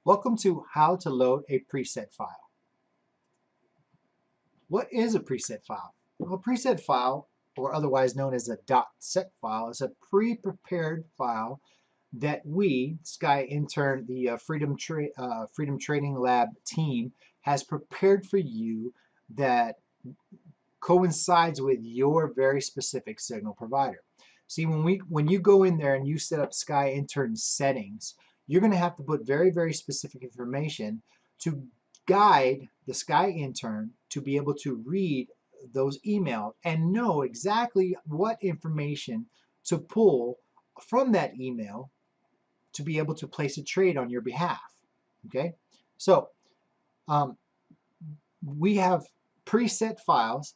Welcome to How to Load a Preset File. What is a preset file? Well, a preset file, or otherwise known as a .set file, is a pre-prepared file that we, Sky Intern, the Freedom Training Lab team, has prepared for you that coincides with your very specific signal provider. See, when you go in there and you set up Sky Intern settings, you're going to have to put very specific information to guide the Sky Intern to be able to read those emails and know exactly what information to pull from that email to be able to place a trade on your behalf. Okay, so um, we have preset files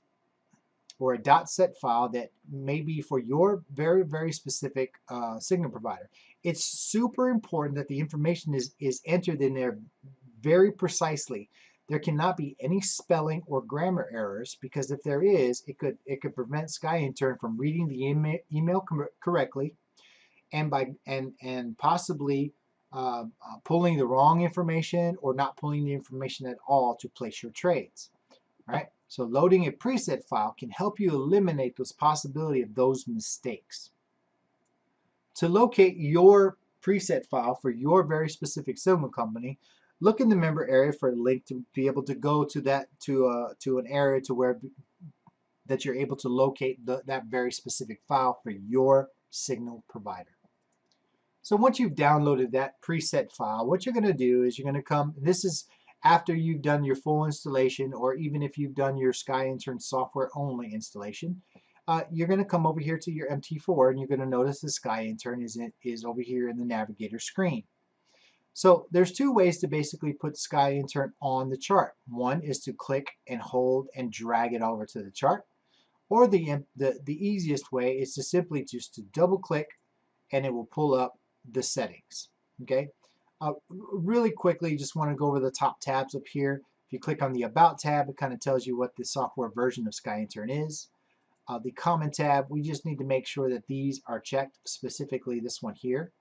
or a .set file that may be for your very specific signal provider. It's super important that the information is entered in there very precisely. There cannot be any spelling or grammar errors, because if there is, it could prevent Sky Intern from reading the email correctly, and possibly pulling the wrong information or not pulling the information at all to place your trades. All right, so loading a preset file can help you eliminate those possibility of those mistakes. To locate your preset file for your very specific signal company, look in the member area for a link to be able to go to an area to where that you're able to locate that very specific file for your signal provider. So once you've downloaded that preset file, what you're going to do is you're going to come, this is after you've done your full installation, or even if you've done your Sky Intern software only installation, you're going to come over here to your MT4 and you're going to notice the Sky Intern is over here in the navigator screen. So there's two ways to basically put Sky Intern on the chart. One is to click and hold and drag it over to the chart, or the easiest way is to simply just to double click and it will pull up the settings. Okay. Really quickly, just want to go over the top tabs up here. If you click on the About tab, it kind of tells you what the software version of Sky Intern is. The Common tab, we just need to make sure that these are checked, specifically this one here.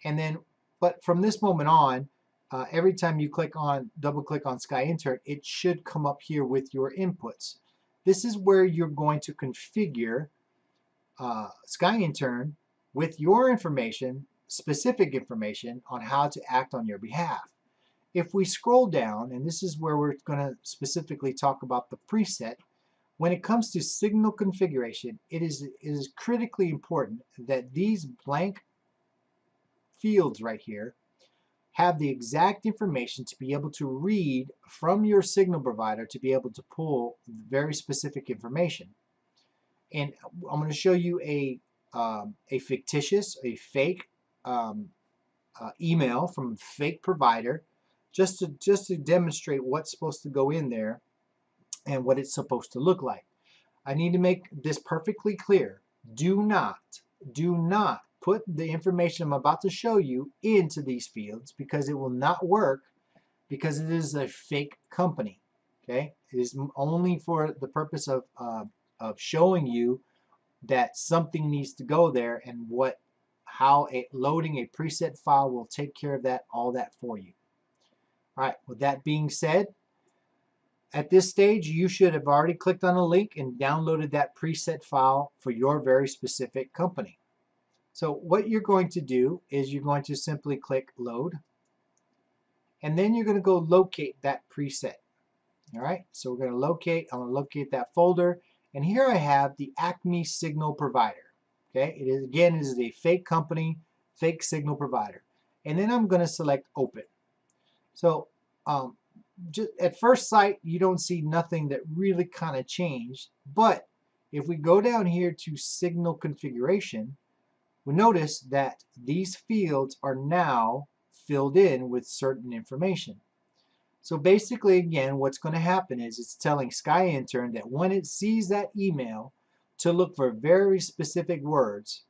And then, but from this moment on, every time you double click on Sky Intern, it should come up here with your inputs. This is where you're going to configure Sky Intern with your information, specific information on how to act on your behalf. If we scroll down, and this is where we're going to specifically talk about the preset, when it comes to signal configuration, it is critically important that these blank fields right here have the exact information to be able to read from your signal provider to be able to pull very specific information. And I'm going to show you a fake email from a fake provider, just to demonstrate what's supposed to go in there and what it's supposed to look like. I need to make this perfectly clear. Do not put the information I'm about to show you into these fields, because it will not work, because it is a fake company. Okay, it is only for the purpose of showing you that something needs to go there, and how loading a preset file will take care of all that for you. All right, with that being said, at this stage you should have already clicked on a link and downloaded that preset file for your very specific company. So what you're going to do is you're going to simply click load, and then you're going to go locate that preset. All right, so I'm going to locate that folder, and here I have the Acme Signal Provider. Okay, it is a fake company, fake signal provider. And then I'm going to select open. So just at first sight, you don't see nothing that really kind of changed, but if we go down here to signal configuration, we notice that these fields are now filled in with certain information. So basically, again, what's going to happen is it's telling Sky Intern that when it sees that email, to look for very specific words,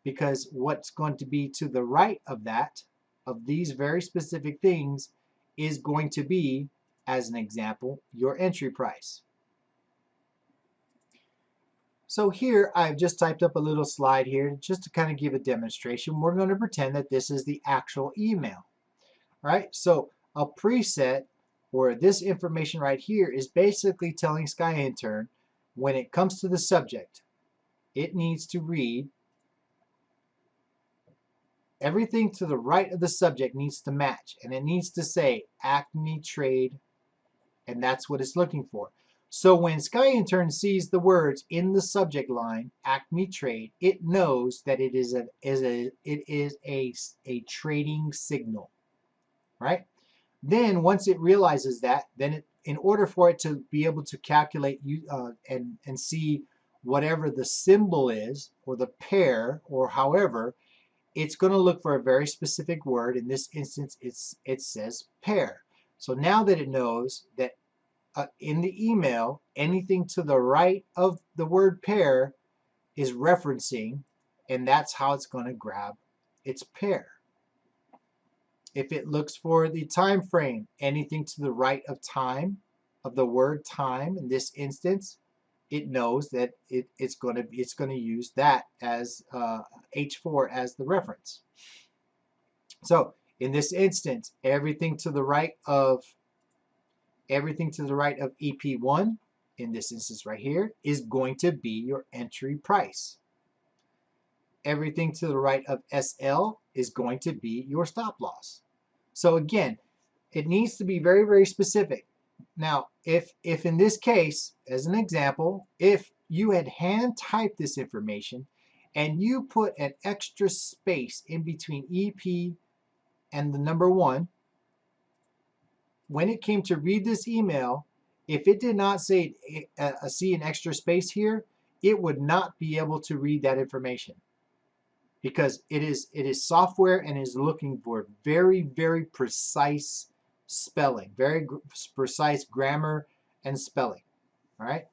because what's going to be to the right of these very specific things, is going to be, as an example, your entry price. So here I've just typed up a little slide here just to kind of give a demonstration. We're going to pretend that this is the actual email. All right, so a preset or this information right here is basically telling SkyIntern when it comes to the subject, it needs to read everything to the right of the subject needs to match, and it needs to say Acme Trade, and that's what it's looking for. So when SkyIntern sees the words in the subject line, Acme Trade, it knows that it is a trading signal, right? Then once it realizes that, then in order for it to be able to calculate and see whatever the symbol is or the pair or however, it's going to look for a very specific word. In this instance, it says pair. So now that it knows that in the email, anything to the right of the word pair is referencing, and that's how it's going to grab its pair. If it looks for the time frame, anything to the right of time, of the word time, in this instance, it knows that it's going to use that as H4 as the reference. So in this instance, everything to the right of EP1, in this instance right here, is going to be your entry price. Everything to the right of SL is going to be your stop loss. So again, it needs to be very, very specific. Now, if in this case, as an example, if you had hand typed this information and you put an extra space in between EP and the number 1, when it came to read this email, if it did not say see an extra space here, it would not be able to read that information, because it is software and is looking for very, very precise spelling, very precise grammar and spelling. All right,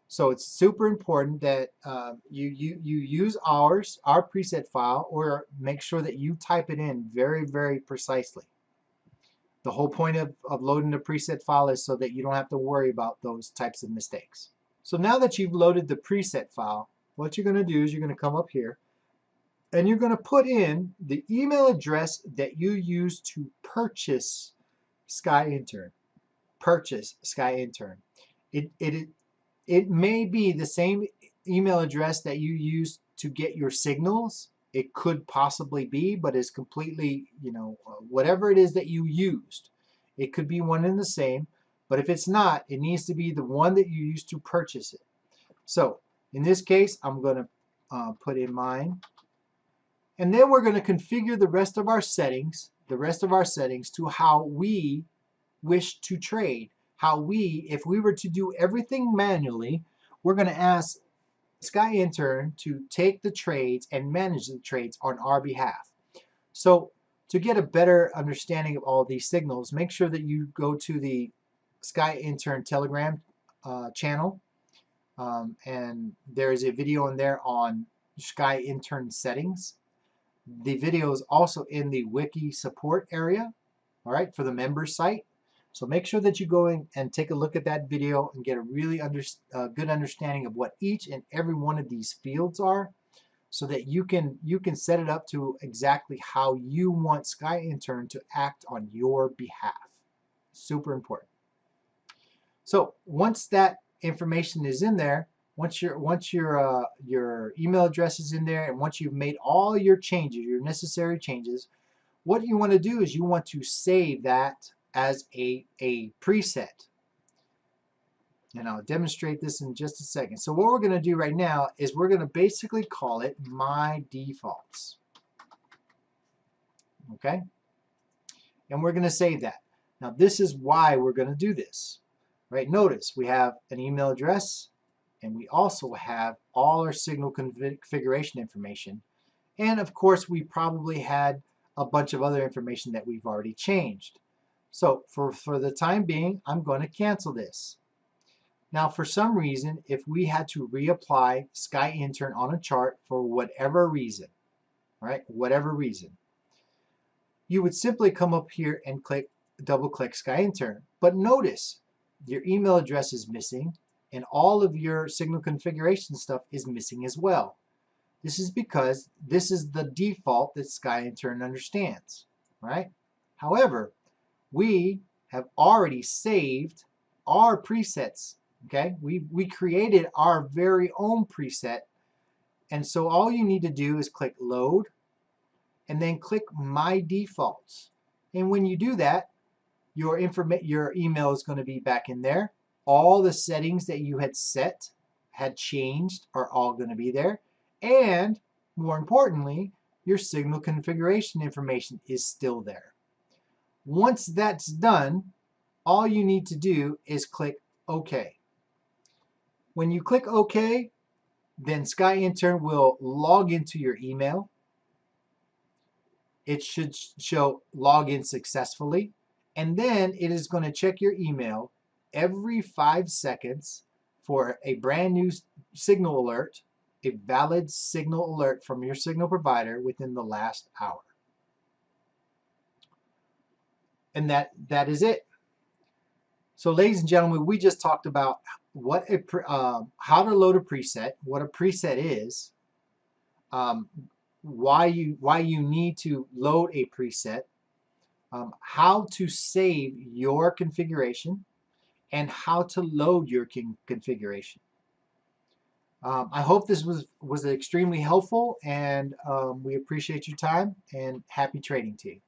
so it's super important that you use our preset file, or make sure that you type it in very, very precisely. The whole point of loading the preset file is so that you don't have to worry about those types of mistakes. So now that you've loaded the preset file, what you're going to do is you're going to come up here and you're going to put in the email address that you use to purchase SkyIntern. Purchase SkyIntern. It may be the same email address that you use to get your signals. It could possibly be, but it's completely, whatever it is that you used. It could be one and the same, but if it's not, it needs to be the one that you used to purchase it. So in this case, I'm going to put in mine. And then we're going to configure the rest of our settings, to how we wish to trade. If we were to do everything manually, we're going to ask SkyIntern to take the trades and manage the trades on our behalf. So to get a better understanding of all these signals, make sure that you go to the SkyIntern Telegram channel, and there is a video in there on SkyIntern settings. The video is also in the wiki support area, all right, for the members site. So make sure that you go in and take a look at that video and get a really good understanding of what each and every one of these fields are, so that you can set it up to exactly how you want SkyIntern to act on your behalf. Super important. So once that information is in there, once your email address is in there, and once you've made all your changes, your necessary changes, what you want to do is you want to save that as a preset. And I'll demonstrate this in just a second. So what we're going to do right now is we're going to basically call it my defaults. Okay? And we're going to save that. Now this is why we're going to do this. Right? Notice we have an email address, and we also have all our signal configuration information. And of course, we probably had a bunch of other information that we've already changed. So for the time being, I'm going to cancel this. Now, for some reason, if we had to reapply SkyIntern on a chart for whatever reason, right, whatever reason, you would simply come up here and double-click SkyIntern. But notice, your email address is missing, and all of your signal configuration stuff is missing as well. This is because this is the default that SkyIntern understands, right? However, we have already saved our presets. Okay, we created our very own preset, and so all you need to do is click load and then click my defaults. And when you do that, your email is going to be back in there. All the settings that you had changed are all going to be there. And more importantly, your signal configuration information is still there. Once that's done, all you need to do is click OK. When you click OK, then SkyIntern will log into your email. It should show login successfully, and then it is going to check your email every 5 seconds for a brand new signal alert, a valid signal alert from your signal provider within the last hour. And that is it. So ladies and gentlemen, we just talked about how to load a preset, what a preset is, why you need to load a preset, how to save your configuration, and how to load your configuration. I hope this was extremely helpful, and we appreciate your time, and happy trading to you.